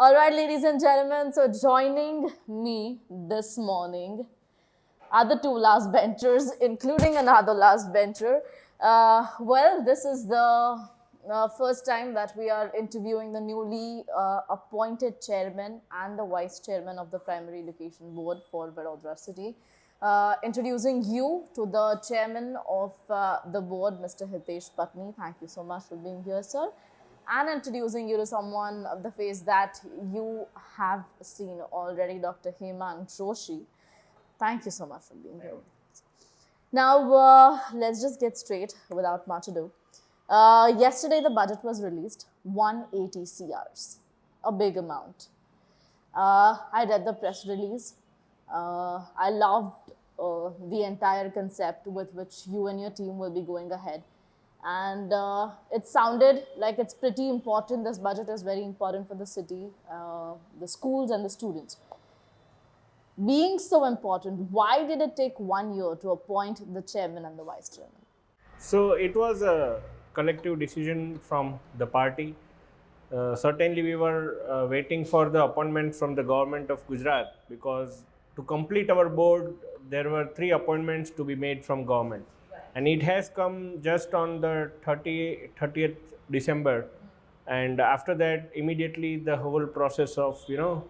All right, ladies and gentlemen, so joining me this morning are the two last benchers, including another last bencher. Well, this is the first time that we are interviewing the newly appointed chairman and the vice chairman of the Primary Education Board for Vadodara City. Introducing you to the chairman of the board, Mr. Hitesh Patni. Thank you so much for being here, sir. And introducing you to someone of the face that you have seen already, Dr. Hemang Joshi. Thank you so much for being here. Now, let's just get straight without much ado. Yesterday, the budget was released, 180 CRs, a big amount. I read the press release. I loved the entire concept with which you and your team will be going ahead. And it sounded like it's pretty important. This budget is very important for the city, the schools and the students. Being so important, why did it take 1 year to appoint the chairman and the vice chairman? So it was a collective decision from the party. Certainly we were waiting for the appointment from the government of Gujarat, because to complete our board there were 3 appointments to be made from government. And it has come just on the 30th December, and after that immediately the whole process of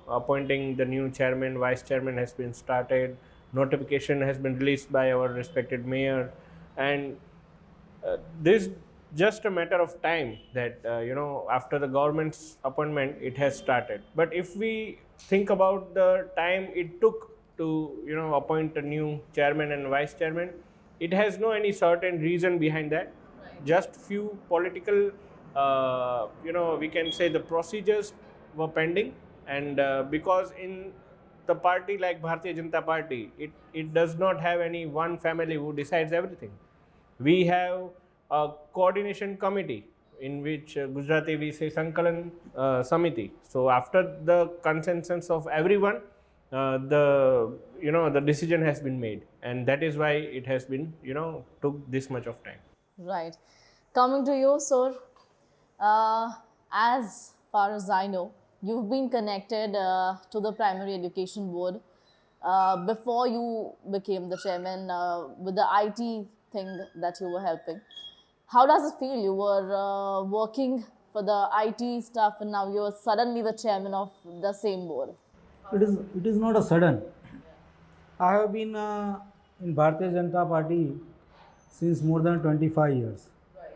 appointing the new chairman, vice chairman has been started. Notification has been released by our respected mayor, and this just a matter of time that after the government's appointment it has started. But if we think about the time it took to appoint a new chairman and vice chairman, it has no any certain reason behind that. Right. Just few political, we can say the procedures were pending, and because in the party like Bharatiya Janata Party, it does not have any one family who decides everything. We have a coordination committee in which Gujarati we say Sankalan Samiti. So after the consensus of everyone, the decision has been made, and that is why it has been took this much of time. Right. Coming to you, sir, as far as I know, you've been connected to the Primary Education Board before you became the chairman with the IT thing that you were helping. How does it feel? You were working for the IT stuff and now you're suddenly the chairman of the same board. It is not a sudden. I have been in Bharatiya Janata Party since more than 25 years. Right.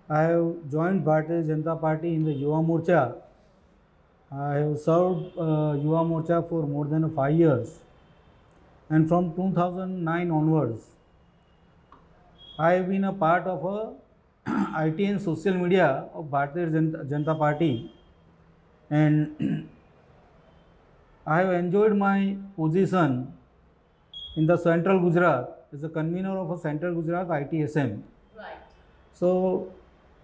I have joined Bharatiya Janata Party in the Yuva Morcha. I have served Yuva Morcha for more than 5 years. And from 2009 onwards, I have been a part of a IT and social media of Bharatiya Janata Party. And I have enjoyed my position in the Central Gujarat as a convener of a Central Gujarat ITSM. Right. So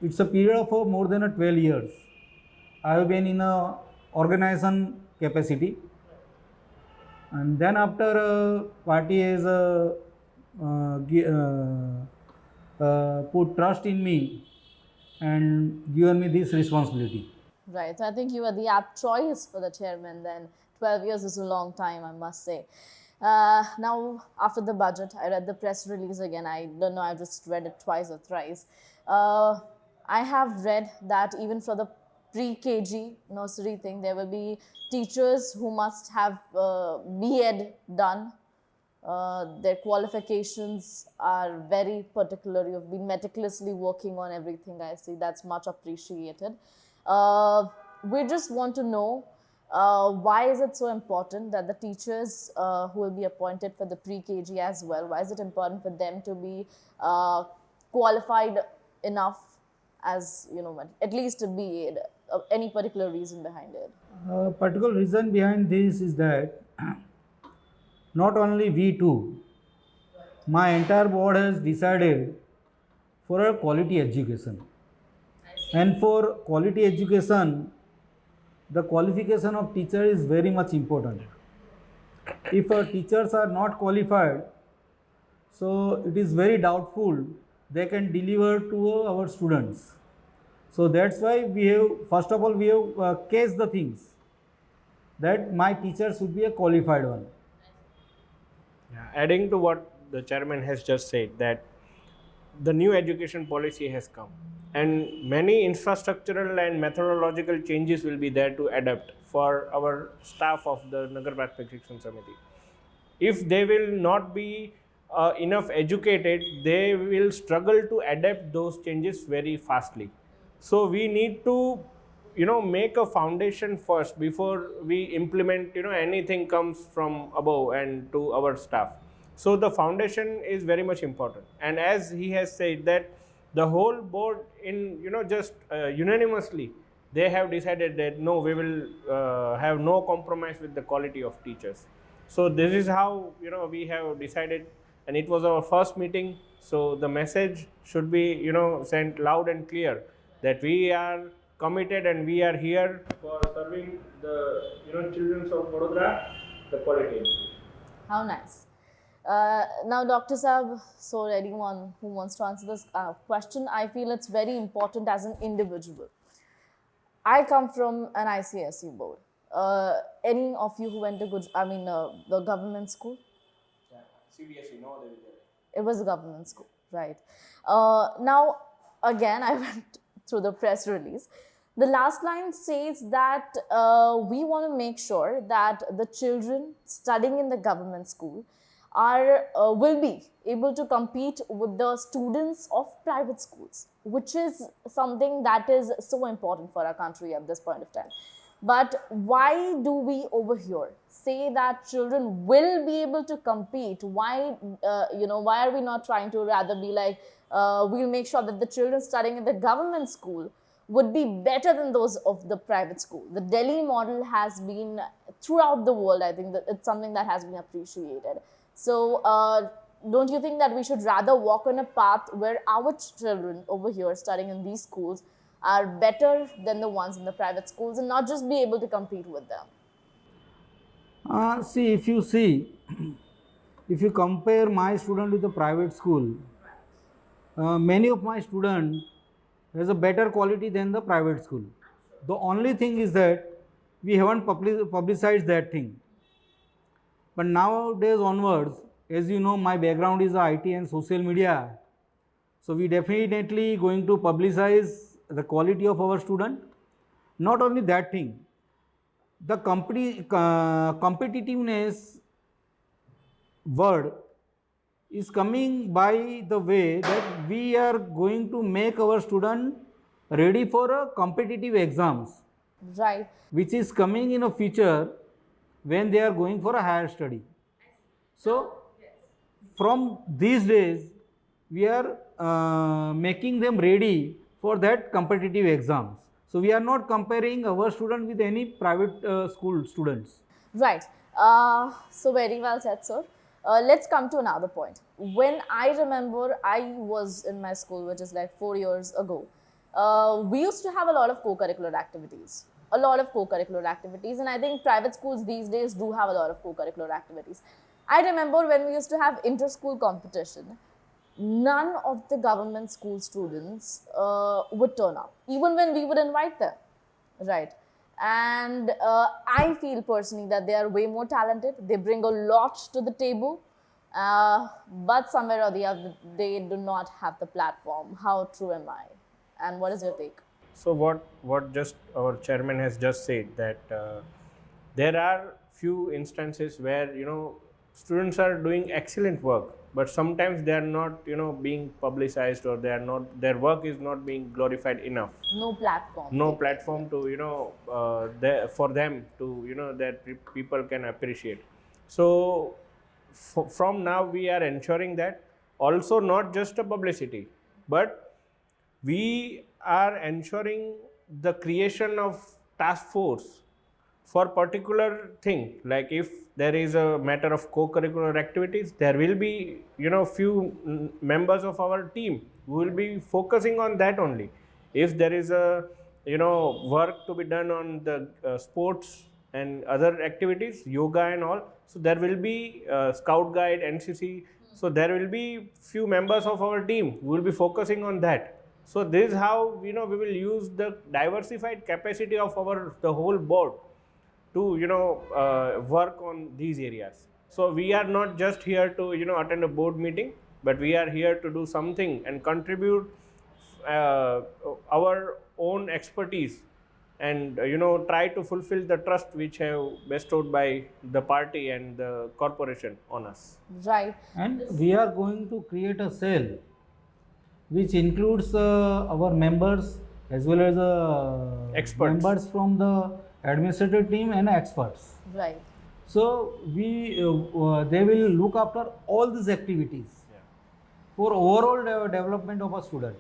it's a period of more than 12 years. I have been in a organization capacity, and then after party has put trust in me and given me this responsibility. Right. So I think you were the apt choice for the chairman then. 12 years is a long time, I must say. Now, after the budget, I read the press release again. I don't know, I just read it twice or thrice. I have read that even for the pre-KG nursery thing, there will be teachers who must have B.Ed done. Their qualifications are very particular. You've been meticulously working on everything, I see. That's much appreciated. We just want to know, why is it so important that the teachers who will be appointed for the pre-KG as well, why is it important for them to be qualified enough as, at least to be any particular reason behind it? Particular reason behind this is that not only we two, my entire board has decided for a quality education. And for quality education, the qualification of teacher is very much important. If teachers are not qualified, so it is very doubtful they can deliver to our students. So that's why we have, first of all, we have case the things that my teacher should be a qualified one. Yeah, adding to what the chairman has just said, that the new education policy has come and many infrastructural and methodological changes will be there to adapt for our staff of the Nagar Prathmik Shikshan Samiti. If they will not be enough educated, they will struggle to adapt those changes very fastly. So we need to make a foundation first before we implement anything comes from above and to our staff. So the foundation is very much important, and as he has said that the whole board in just unanimously they have decided that no, we will have no compromise with the quality of teachers. So this is how we have decided, and it was our first meeting. So the message should be sent loud and clear that we are committed and we are here for serving the children of Vadodara the quality. How nice. Now, Dr. Saab, so anyone who wants to answer this question, I feel it's very important as an individual. I come from an ICSE board. Any of you who went to the government school? Yeah, CBSE, no other. It was a government school, right? Now, again, I went through the press release. The last line says that we want to make sure that the children studying in the government school will be able to compete with the students of private schools, which is something that is so important for our country at this point of time. But why do we over here say that children will be able to compete? Why are we not trying to rather be like, we'll make sure that the children studying in the government school would be better than those of the private school? The Delhi model has been throughout the world. I think that it's something that has been appreciated. So don't you think that we should rather walk on a path where our children over here studying in these schools are better than the ones in the private schools and not just be able to compete with them? If you compare my student with the private school, many of my students has a better quality than the private school. The only thing is that we haven't publicized that thing. But nowadays onwards, as you know, my background is IT and social media. So we definitely going to publicize the quality of our student. Not only that thing, the competitiveness word is coming by the way that we are going to make our student ready for a competitive exams, Right. which is coming in a future when they are going for a higher study. So from these days we are making them ready for that competitive exams. So we are not comparing our student with any private school students. Right. So very well said, sir. Let's come to another point. When I remember I was in my school, which is like 4 years ago, we used to have a lot of co-curricular activities. And I think private schools these days do have a lot of co-curricular activities. I remember when we used to have inter-school competition, none of the government school students would turn up, even when we would invite them, right? And I feel personally that they are way more talented. They bring a lot to the table, but somewhere or the other, they do not have the platform. How true am I? And what is your take? So what just our chairman has just said, that there are few instances where students are doing excellent work, but sometimes they are not being publicized, or they are not, their work is not being glorified enough. No platform. No platform to for them to that people can appreciate. So from now we are ensuring that also not just a publicity, but we are ensuring the creation of task force for particular thing. Like if there is a matter of co-curricular activities, there will be few members of our team who will be focusing on that only. If there is a work to be done on the sports and other activities, yoga and all, so there will be scout guide, NCC, so there will be few members of our team who will be focusing on that. So this is how we will use the diversified capacity of the whole board to work on these areas. So we are not just here to attend a board meeting, but we are here to do something and contribute our own expertise and try to fulfill the trust which have bestowed by the party and the corporation on us. Right. And we are going to create a cell which includes our members as well as Experts. members from the administrative team and experts. Right. So they will look after all these activities for overall development of a student.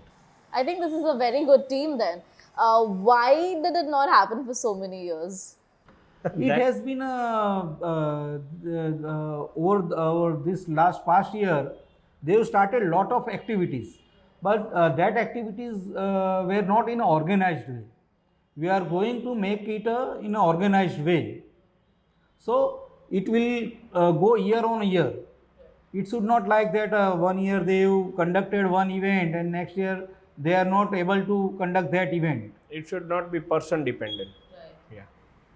I think this is a very good team then. Why did it not happen for so many years? It has been over this past year, they have started lot of activities, but that activities were not in an organized way. We are going to make it in an organized way. So it will go year on year. It should not like that 1 year they have conducted one event and next year they are not able to conduct that event. It should not be person dependent. Yeah.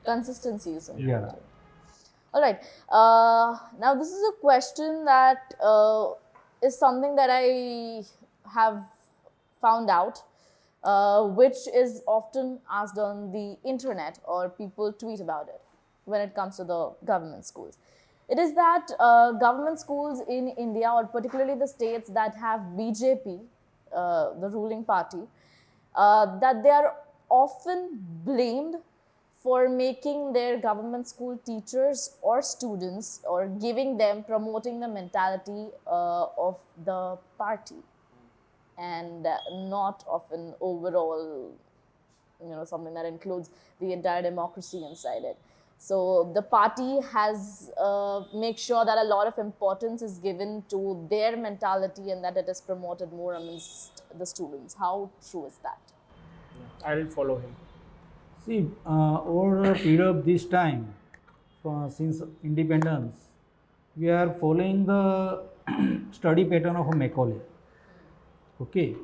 Consistency is important. Yeah. All right. Now this is a question that is something that I have found out, which is often asked on the internet or people tweet about it when it comes to the government schools. It is that government schools in India, or particularly the states that have BJP, the ruling party, that they are often blamed for making their government school teachers or students, or giving them, promoting the mentality of the party, and not of an overall, something that includes the entire democracy inside it. So the party has make sure that a lot of importance is given to their mentality and that it is promoted more amongst the students. How true is that? I'll follow him. See, over a period of this time, since independence, we are following the study pattern of Macaulay. Okay.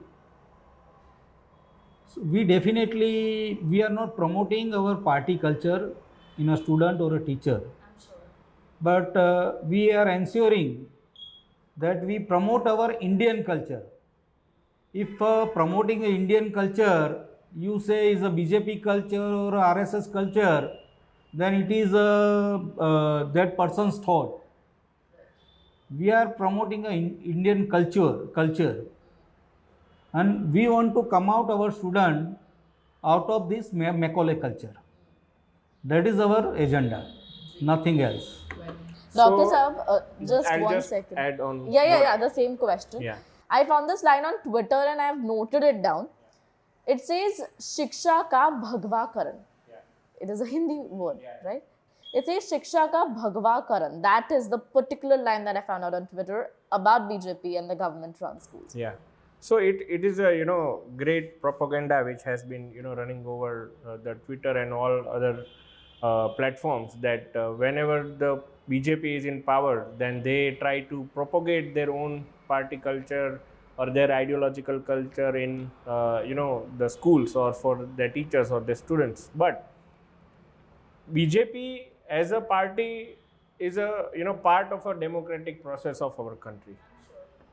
So we are not promoting our party culture in a student or a teacher. I'm sure. But we are ensuring that we promote our Indian culture. If promoting an Indian culture, you say is a BJP culture or a RSS culture, then it is that person's thought. We are promoting an Indian culture, and we want to come out our student out of this Macaulay culture. That is our agenda, nothing else. Dr. So, Saab, just I'll one just second. add on. Yeah, the same question. Yeah. I found this line on Twitter and I have noted it down. It says, Shiksha ka bhagwa karan. It is a Hindi word, right? It says, Shiksha ka bhagwa karan. That is the particular line that I found out on Twitter about BJP and the government-run schools. Yeah. So it is a great propaganda which has been running over the Twitter and all other platforms, that whenever the BJP is in power, then they try to propagate their own party culture or their ideological culture in the schools or for their teachers or their students. But BJP as a party is a part of a democratic process of our country,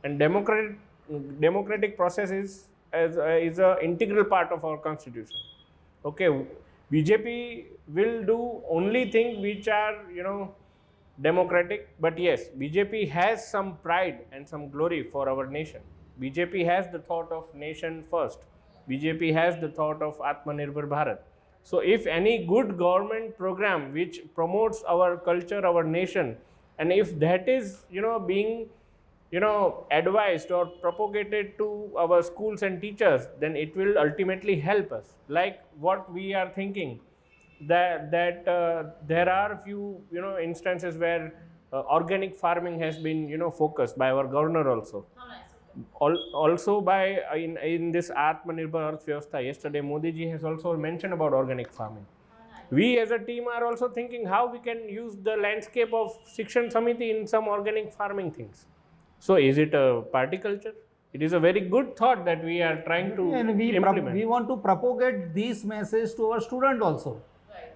and democratic process is a integral part of our constitution. Okay, BJP will do only things which are democratic, but yes, BJP has some pride and some glory for our nation. BJP has the thought of nation first. BJP has the thought of Atmanirbhar Bharat. So if any good government program which promotes our culture, our nation, and if that is being advised or propagated to our schools and teachers, then it will ultimately help us. Like what we are thinking, that there are few instances where organic farming has been focused by our governor also. Also by in this Atmanirbhar Arth Vyavastha. Yesterday Modi ji has also mentioned about organic farming. We as a team are also thinking how we can use the landscape of Shikshan Samiti in some organic farming things. So is it a party culture? It is a very good thought that we are trying to And implement. we want to propagate this message to our student also. Right.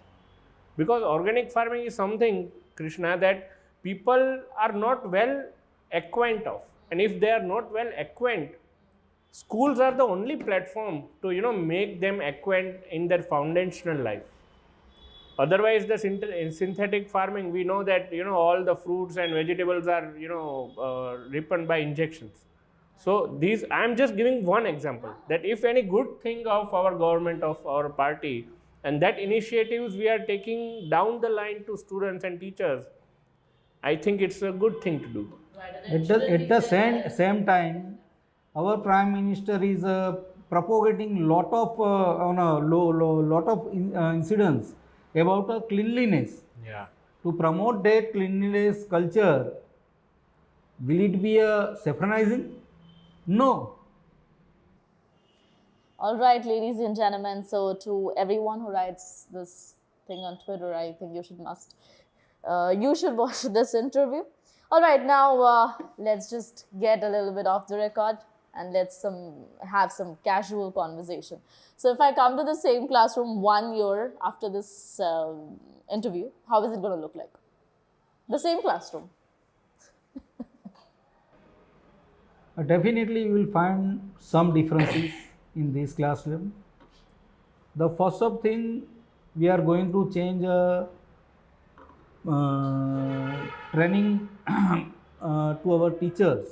Because organic farming is something, Krishna, that people are not well acquainted of. And if they are not well acquainted, schools are the only platform to make them acquainted in their foundational life. Otherwise, the in synthetic farming, we know that all the fruits and vegetables are ripened by injections. So these, I am just giving one example, that if any good thing of our government, of our party, and that initiatives we are taking down the line to students and teachers, I think it's a good thing to do. At the same time, our Prime Minister is propagating lot of incidents about cleanliness. Yeah. To promote that cleanliness culture, will it be saffronizing? No. All right, ladies and gentlemen. So to everyone who writes this thing on Twitter, I think you should watch this interview. All right, now let's just get a little bit off the record and let's have some casual conversation. So if I come to the same classroom 1 year after this interview, how is it going to look like? The same classroom. Definitely you will find some differences in this classroom. The first of thing, we are going to change training to our teachers.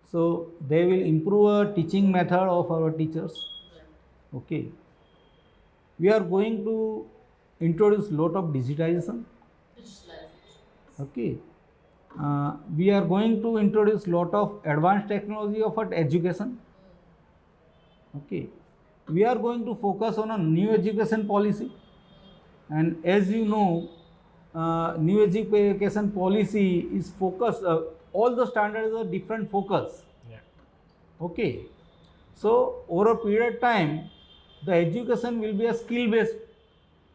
So they will improve a teaching method of our teachers. Okay. We are going to introduce lot of digitization. Okay. We are going to introduce lot of advanced technology of education. Okay. We are going to focus on a new education policy, and as you know, new education policy is focused. All the standards are different focus. Yeah. Okay. So over a period of time, the education will be a skill-based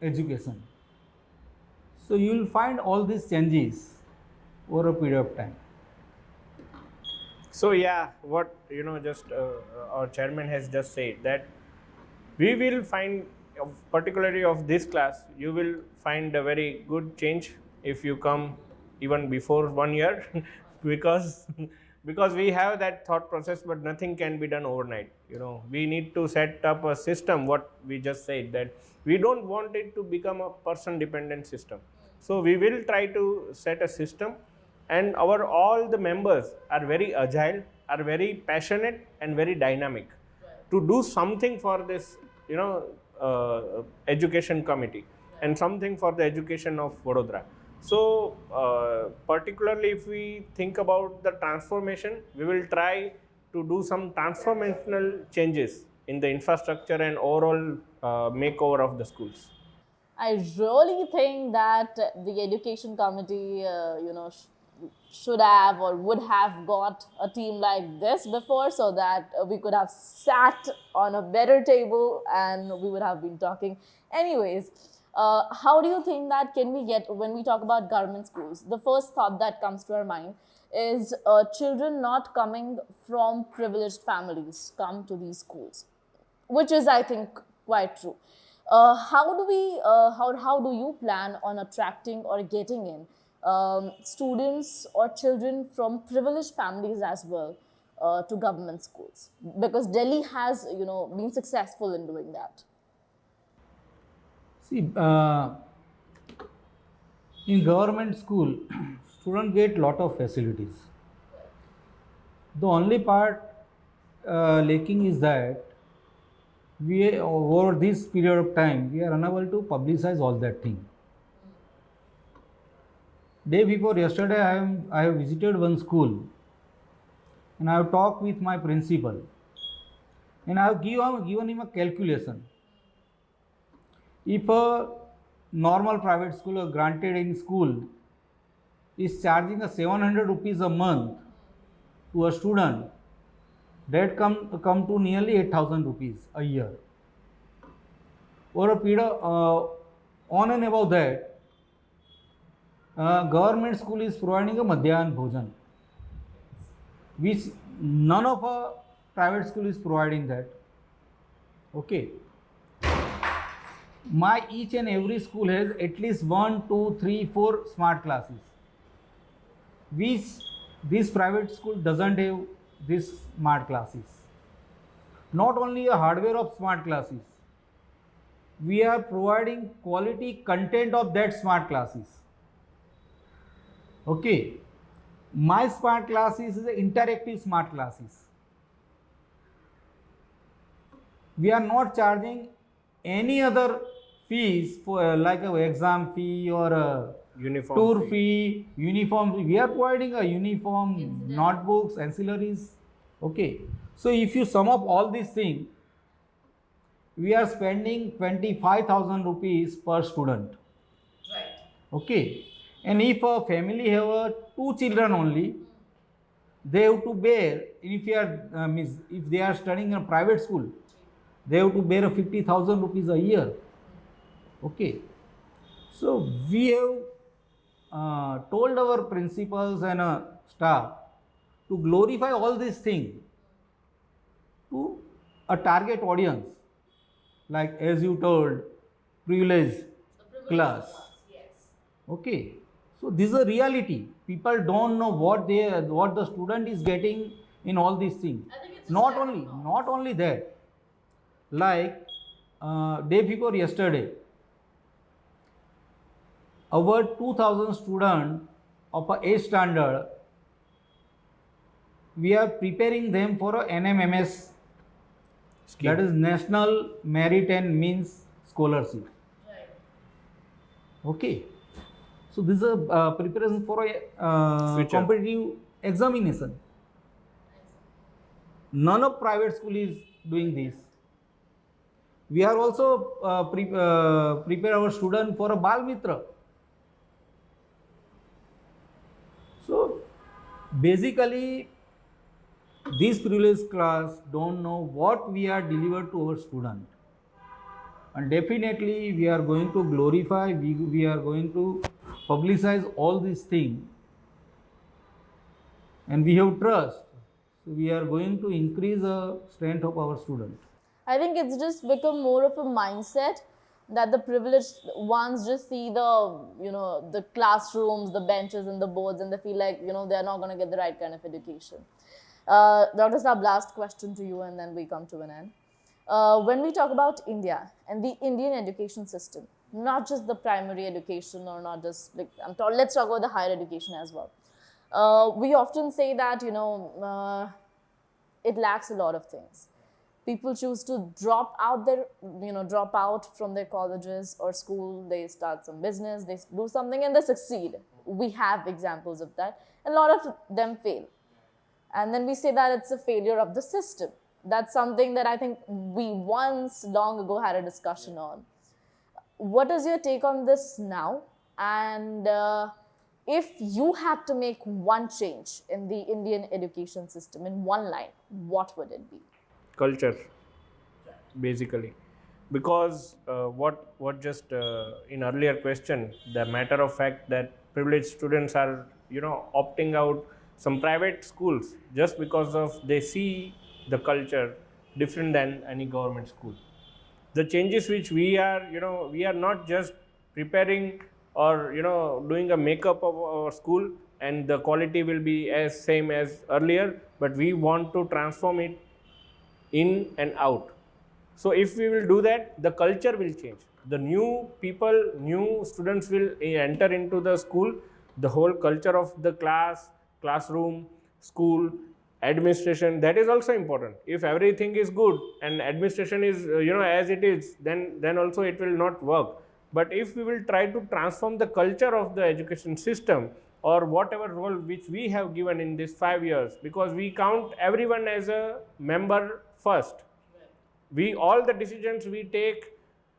education. So you will find all these changes over a period of time. So yeah, what just our chairman has just said, that we will find, particularly of this class, you will find a very good change if you come even before 1 year, because we have that thought process, but nothing can be done overnight. We need to set up a system. What we just said, that we don't want it to become a person dependent system. So we will try to set a system, and all the members are very agile, are very passionate and very dynamic to do something for this education committee and something for the education of Vadodara. So particularly if we think about the transformation, we will try to do some transformational changes in the infrastructure and overall makeover of the schools. I really think that the education committee, should have or would have got a team like this before, so that we could have sat on a better table and we would have been talking. Anyways, how do you think that can we get, when we talk about government schools, the first thought that comes to our mind is children not coming from privileged families come to these schools, which is, I think, quite true. How do you plan on attracting or getting in students or children from privileged families as well to government schools? Because Delhi has, been successful in doing that. See, in government school, students get lot of facilities. The only part lacking is that we, over this period of time, we are unable to publicize all that thing. Day before yesterday, I have visited one school, and I have talked with my principal, and I have given him a calculation. If a normal private school or granted in school is charging a 700 rupees a month to a student, that come to nearly 8,000 rupees a year. Over a period on and above that, government school is providing a Madhyan Bhojan, which none of a private school is providing that. Okay. my each and every school has at least 1, 2, 3, 4 smart classes. Which this private school doesn't have these smart classes. Not only a hardware of smart classes, we are providing quality content of that smart classes. Okay, my smart classes is interactive smart classes. We are not charging any other fees for like a exam fee or a Uniform tour fee. fee, uniform fee. We are providing a uniform, notebooks, ancillaries. Okay, so if you sum up all these things, we are spending 25,000 rupees per student. Okay, and if a family have 2 children only, they have to bear. If you are if they are studying in a private school, they have to bear 50,000 rupees a year. Okay, so we have told our principals and staff to glorify all these things to a target audience, like as you told, privileged class. Okay, so this is a reality. People don't know what the student is getting in all these things. Not only that, like day before yesterday, our 2000 students of a 8th standard, we are preparing them for a NMMS, Scheme. that is National Merit and Means Scholarship. Okay, so this is a preparation for a Future. competitive examination. None of private school is doing this. We are also prepare our student for a Bal Mitra. So basically, this privileged class don't know what we are delivered to our student, and definitely we are going to glorify. We are going to publicize all these things, and we have trust. So we are going to increase the strength of our student. I think it's just become more of a mindset that the privileged ones just see the, the classrooms, the benches and the boards, and they feel like, they're not going to get the right kind of education. Dr. Saab, last question to you, and then we come to an end. When we talk about India and the Indian education system, not just the primary education or not just, let's talk about the higher education as well. We often say that, it lacks a lot of things. People choose to drop out from their colleges or school. They start some business, they do something and they succeed. We have examples of that. A lot of them fail. And then we say that it's a failure of the system. That's something that I think we once long ago had a discussion on. What is your take on this now? And if you had to make one change in the Indian education system in one line, what would it be? Culture, basically, because what just in earlier question, the matter of fact that privileged students are opting out some private schools just because of they see the culture different than any government school. The changes which we are not just preparing or doing a makeup of our school and the quality will be as same as earlier, but we want to transform it in and out. So if we will do that, the culture will change. The new people, new students will enter into the school. The whole culture of the classroom, school, administration, that is also important. If everything is good and administration is as it is, then also it will not work. But if we will try to transform the culture of the education system, or whatever role which we have given in these 5 years, because we count everyone as a member first. All the decisions we take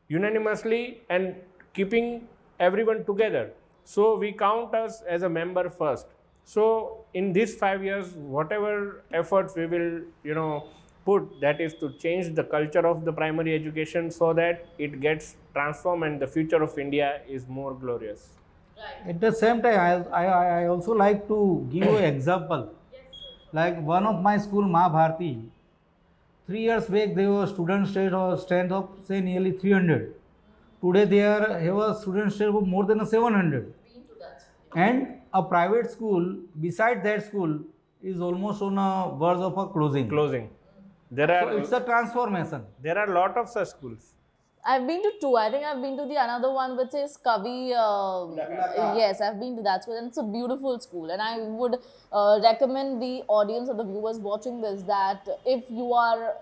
unanimously and keeping everyone together. So we count us as a member first. So in these 5 years, whatever efforts we will put, that is to change the culture of the primary education so that it gets transformed and the future of India is more glorious. At the same time, I also like to give you an example. Like one of my school, Mahabharati, 3 years back, there was student strength of say nearly 300. Today they have a student strength of more than 700. And a private school beside that school is almost on a verge of a closing. Closing. There So are it's a transformation. there are a lot of such schools. I've been to two. I think I've been to the another one which is Kavi. Yes, I've been to that school, and it's a beautiful school. And I would recommend the audience or the viewers watching this that if you are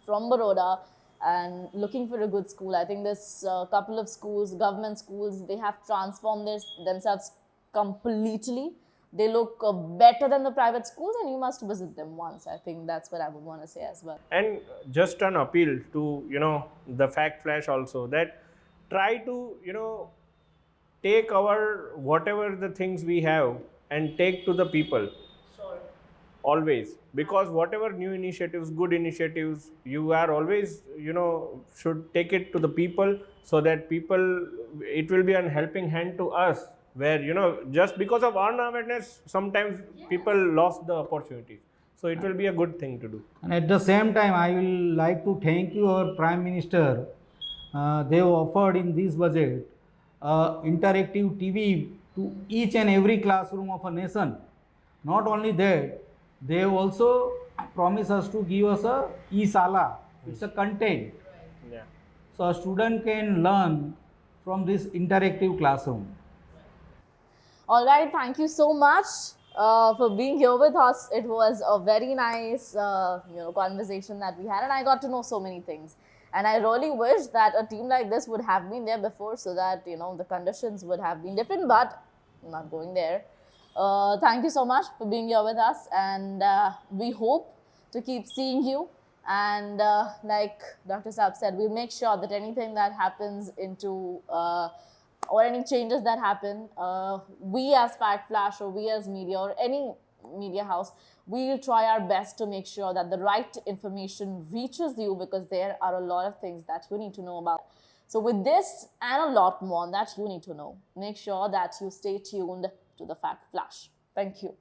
from Baroda and looking for a good school, I think this couple of schools, government schools, they have transformed themselves completely. They look better than the private schools, and you must visit them once. I think that's what I would want to say as well. And just an appeal to the fact flash also, that try to take our whatever the things we have and take to the people. Always, because whatever new initiatives, good initiatives, you are always should take it to the people, so that people, it will be a helping hand to us, where just because of our awareness sometimes people lost the opportunities, so it will be a good thing to do. And at the same time, I will like to thank you, our Prime Minister. They have offered in this budget interactive TV to each and every classroom of a nation. Not only that, they have also promised us to give us a e-sala. It's a content. Yeah. So a student can learn from this interactive classroom. All right, thank you so much for being here with us. It was a very nice, conversation that we had, and I got to know so many things. And I really wish that a team like this would have been there before, so that the conditions would have been different. But I'm not going there. Thank you so much for being here with us, and we hope to keep seeing you. And like Dr. Saab said, we'll make sure that anything that happens or any changes that happen, we as Fact Flash, or we as media, or any media house, we'll try our best to make sure that the right information reaches you, because there are a lot of things that you need to know about. So with this and a lot more that you need to know, make sure that you stay tuned to the Fact Flash. Thank you.